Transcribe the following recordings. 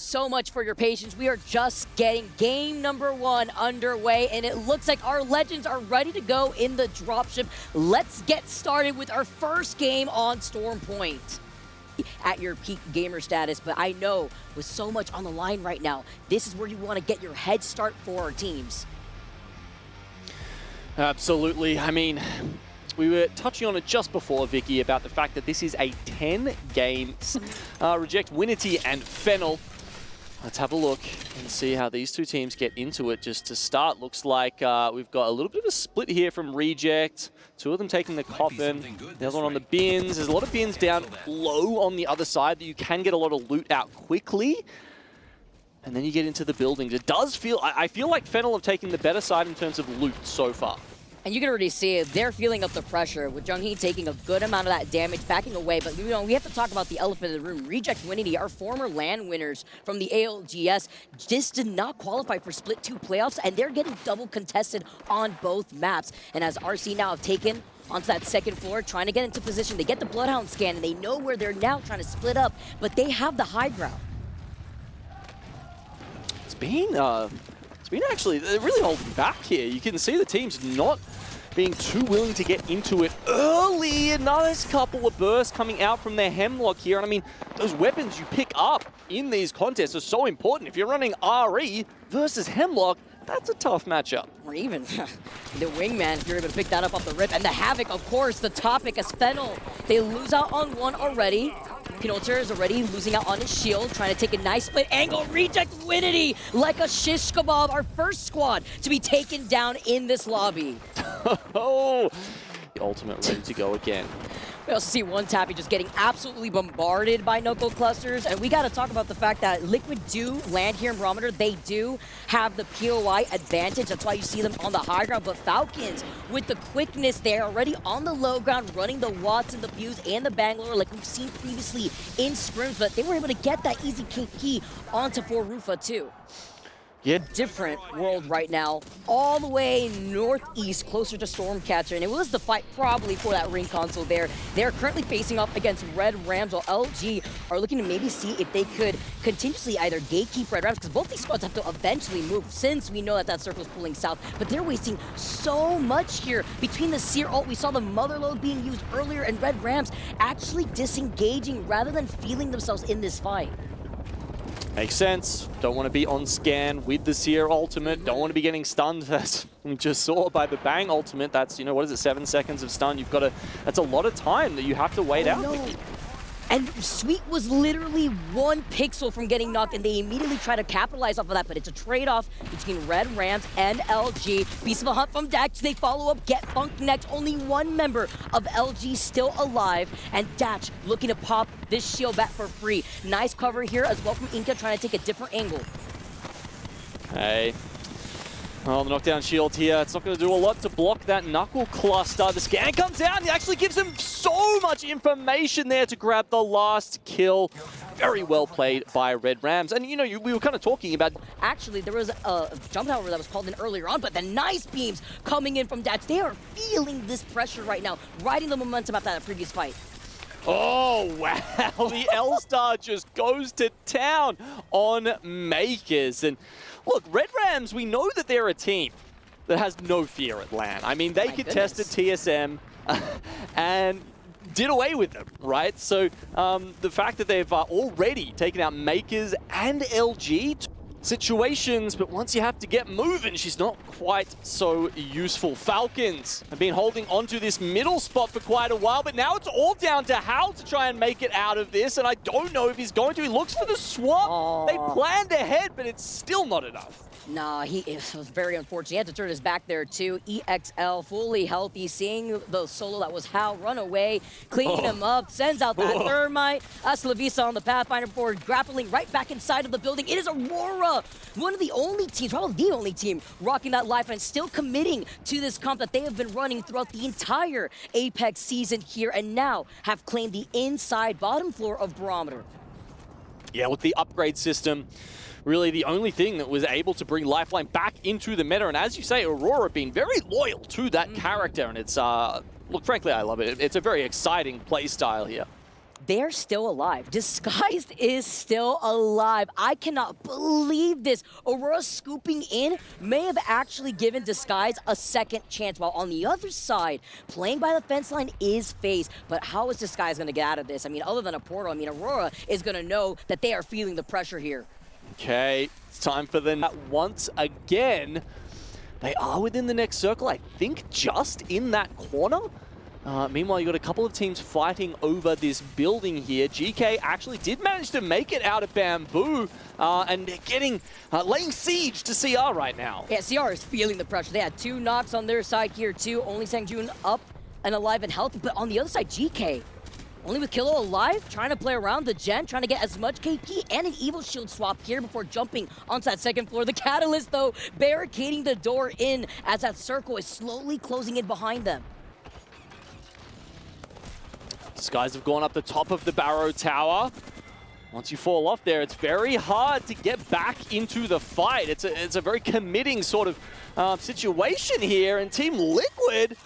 so much for your patience. We are just getting game number 1 underway, and it looks like our legends are ready to go in the dropship. Let's get started with our first game on Storm Point. At your peak gamer status, but I know with so much on the line right now, this is where you want to get your head start for our teams. Absolutely. I mean, we were touching on it just before, Vicky, about the fact that this is a 10-game reject Winity and Fennel. Let's have a look and see how these two teams get into it. Just to start, looks like we've got a little bit of a split here from Reject. 2 of them taking the coffin, the other one on the bins. There's a lot of bins down low on the other side that you can get a lot of loot out quickly. And then you get into the buildings. It does feel, I feel like Fennel have taken the better side in terms of loot so far. And you can already see it. They're feeling up the pressure with Jung-hee taking a good amount of that damage, backing away. But you know, we have to talk about the elephant in the room. Reject Winity, our former LAN winners from the ALGS, just did not qualify for Split 2 playoffs, and they're getting double contested on both maps. And as RC now have taken onto that second floor, trying to get into position, they get the Bloodhound scan, and they know where they're now trying to split up, but they have the high ground. It's been actually, they're really holding back here. You can see the team's not being too willing to get into it early. Another couple of bursts coming out from their Hemlock here. And I mean, those weapons you pick up in these contests are so important. If you're running RE versus Hemlock, that's a tough matchup. Or even the Wingman, if you're able to pick that up off the rip. And the Havoc, of course, the topic as Fennel. They lose out on one already. Pinolter is already losing out on his shield, trying to take a nice split angle. Reject Winity like a shish kebab. Our first squad to be taken down in this lobby. Oh, the ultimate ready to go again. We also see One Tappy just getting absolutely bombarded by Knuckle Clusters. And we got to talk about the fact that Liquid do land here in Barometer. They do have the POI advantage. That's why you see them on the high ground. But Falcons, with the quickness, they're already on the low ground, running the Watts and the Fuse and the Bangalore like we've seen previously in scrims. But they were able to get that easy key onto Rufa too. Yeah. Different world right now, all the way northeast, closer to Stormcatcher, and it was the fight probably for that ring console there. They're currently facing up against Red Rams, while LG are looking to maybe see if they could continuously either gatekeep Red Rams, because both these squads have to eventually move, since we know that that circle is pulling south, but they're wasting so much here. Between the Seer ult, we saw the Motherload being used earlier, and Red Rams actually disengaging rather than feeling themselves in this fight. Makes sense. Don't want to be on scan with the Seer ultimate. Don't want to be getting stunned, as we just saw by the Bang ultimate. That's, you know, what is it, 7 seconds of stun. You've got to, that's a lot of time that you have to wait out. No. And Sweet was literally 1 pixel from getting knocked, and they immediately try to capitalize off of that, but it's a trade-off between Red Rams and LG. Beast of a Hunt from Dax, they follow up, get Funk next. Only 1 member of LG still alive, and Datch looking to pop this shield back for free. Nice cover here as well from Inca, trying to take a different angle. Hey. Oh, the knockdown shield here. It's not going to do a lot to block that Knuckle Cluster. The scan comes out and it actually gives him so much information there to grab the last kill. Very well played by Red Rams. And, you know, we were kind of talking about... Actually, there was a jump tower that was called in earlier on, but the nice beams coming in from Datch. They are feeling this pressure right now, riding the momentum after that previous fight. Oh, wow. The L-Star just goes to town on Makers. And look, Red Rams, we know that they're a team that has no fear at LAN. I mean, they contested TSM and did away with them, right? So the fact that they've already taken out Makers and LG situations, but once you have to get moving, she's not quite so useful. Falcons have been holding onto this middle spot for quite a while, but now it's all down to Hal to try and make it out of this, and I don't know if he's going to. He looks for the swap. They planned ahead, but it's still not enough. Nah, it was very unfortunate. He had to turn his back there too. EXL fully healthy, seeing the solo that was Hal run away, cleaning him up, sends out that thermite. Slavisa on the Pathfinder board, grappling right back inside of the building. It is Aurora, one of the only teams, probably the only team, rocking that lifeline, still committing to this comp that they have been running throughout the entire Apex season here, and now have claimed the inside bottom floor of Barometer. Yeah, with the upgrade system, really the only thing that was able to bring Lifeline back into the meta. And as you say, Aurora being very loyal to that character. And it's, look, frankly, I love it. It's a very exciting play style here. they're still alive. Disguised is still alive. I cannot believe this. Aurora scooping in may have actually given Disguise a second chance, while on the other side, playing by the fence line is FaZe. But how is Disguise going to get out of this? I mean, other than a portal, I mean, Aurora is going to know that they are feeling the pressure here. Okay, it's time for them once again. They are within the next circle, I think just in that corner. Meanwhile, you got a couple of teams fighting over this building here. GK actually did manage to make it out of Bamboo, and they're getting, laying siege to CR right now. Yeah, CR is feeling the pressure. They had 2 knocks on their side here too. Only Sangjun up and alive and healthy, but on the other side, GK, only with Kilo alive, trying to play around the gen, trying to get as much KP and an Evil Shield swap here before jumping onto that second floor. The Catalyst, though, barricading the door in as that circle is slowly closing in behind them. Disguise have gone up the top of the Barrow Tower. Once you fall off there, it's very hard to get back into the fight. It's a very committing sort of situation here, and Team Liquid,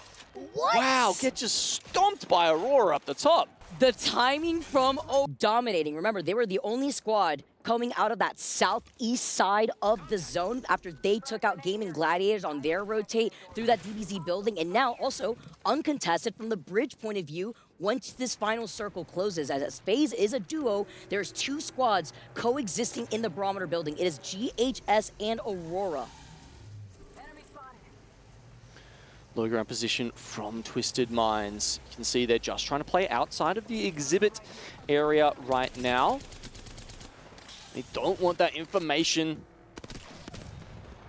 What? wow, get just stomped by Aurora up the top. The timing from dominating. Remember, they were the only squad coming out of that southeast side of the zone after they took out Gaming Gladiators on their rotate through that DBZ building, and now also uncontested from the bridge point of view once this final circle closes. As FaZe is a duo, there's 2 squads coexisting in the Barometer building. It is GHS and Aurora. Low ground position from Twisted Minds. You can see they're just trying to play outside of the exhibit area right now. They don't want that information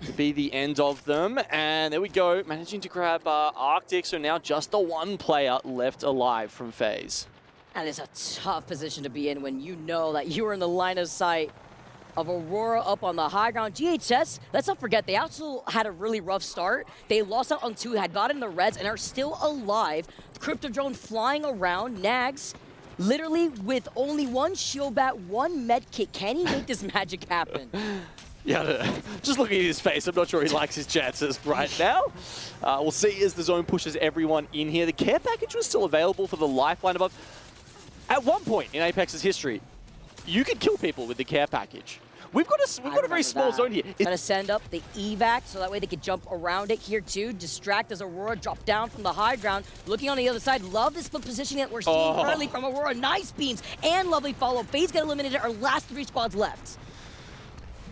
to be the end of them. And there we go, managing to grab Arctic. So now just the 1 player left alive from FaZe. And it's a tough position to be in when you know that you are in the line of sight of Aurora up on the high ground. GHS, let's not forget, they also had a really rough start. They lost out on 2, had gotten the reds, and are still alive. Crypto drone flying around. Nags, literally with only 1 shield bat, 1 med kit. Can he make this magic happen? Yeah, just looking at his face, I'm not sure he likes his chances right now. We'll see as the zone pushes everyone in here. The care package was still available for the lifeline above. At one point in Apex's history, you could kill people with the care package. We've got a very small zone here. Gonna send up the evac so that way they can jump around it here too. Distract as Aurora drop down from the high ground. Looking on the other side, love this split positioning that we're seeing currently from Aurora. Nice beams and lovely follow. FaZe get eliminated. Our last 3 squads left.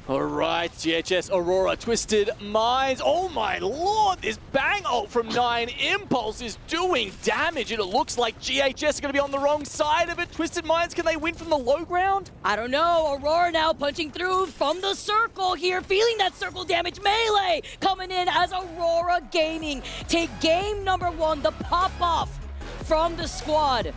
All right, GHS, Aurora, Twisted Minds. Oh my lord, this bang ult from 9 Impulse is doing damage, and it looks like GHS are going to be on the wrong side of it. Twisted Minds, can they win from the low ground? I don't know. Aurora now punching through from the circle here, feeling that circle damage. Melee coming in as Aurora Gaming take game number 1, the pop-off from the squad.